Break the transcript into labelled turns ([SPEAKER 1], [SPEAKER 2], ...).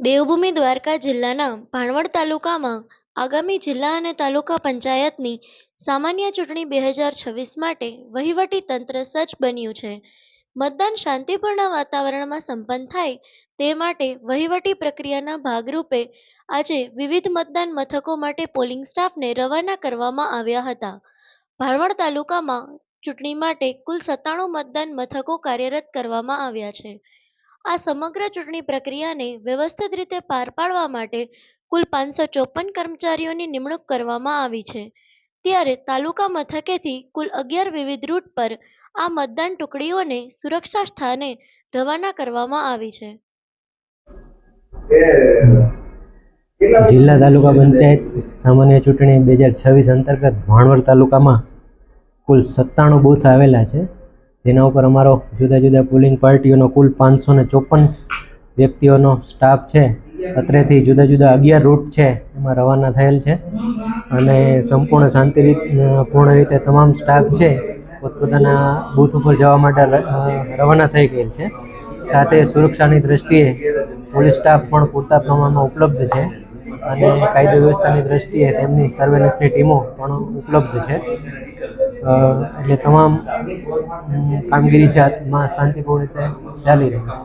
[SPEAKER 1] દેવભૂમિ દ્વારકા જિલ્લાના ભાણવડ તાલુકામાં આગામી જિલ્લા અને તાલુકા પંચાયતની સામાન્ય ચૂંટણી 2026 માટે વહીવટી તંત્ર સજ્જ બન્યું છે. મતદાન શાંતિપૂર્ણ વાતાવરણમાં સંપન્ન થાય તે માટે વહીવટી પ્રક્રિયાના ભાગરૂપે આજે વિવિધ મતદાન મથકો માટે પોલિંગ સ્ટાફને રવાના કરવામાં આવ્યા હતા. ભાણવડ તાલુકામાં ચૂંટણી માટે કુલ 97 મતદાન મથકો કાર્યરત કરવામાં આવ્યા છે. આ સમગ્ર ચૂંટણી પ્રક્રિયાને વ્યવસ્થિત રીતે પાર પાડવા માટે કુલ 554 કર્મચારીઓની નિમણૂક કરવામાં આવી છે. ત્યારે તાલુકા મથકેથી કુલ 11 વિવિધ રૂટ પર આ મતદાન ટુકડીઓને સુરક્ષા સ્થાને રવાના કરવામાં આવી છે.
[SPEAKER 2] જિલ્લા તાલુકા પંચાયત સામાન્ય ચૂંટણી 2026 અંતર્ગત ભાણવડ તાલુકામાં કુલ 97 બૂથ આવેલા છે, જેના ઉપર અમારો જુદા જુદા પોલિંગ પાર્ટીઓનો કુલ 554 વ્યક્તિઓનો સ્ટાફ છે. અત્રેથી જુદા જુદા 11 રૂટ છે એમાં રવાના થયેલ છે અને સંપૂર્ણ શાંતિપૂર્ણ રીતે તમામ સ્ટાફ છે પોતપોતાના બૂથ ઉપર જવા માટે રવાના થઈ ગયેલ છે. સાથે સુરક્ષાની દ્રષ્ટિએ પોલીસ સ્ટાફ પણ પૂરતા પ્રમાણમાં ઉપલબ્ધ છે અને કાયદો વ્યવસ્થાની દ્રષ્ટિએ તેમની સર્વેલન્સની ટીમો પણ ઉપલબ્ધ છે. એટલે તમામ કામગીરી છે શાંતિપૂર્ણ રીતે ચાલી રહી છે.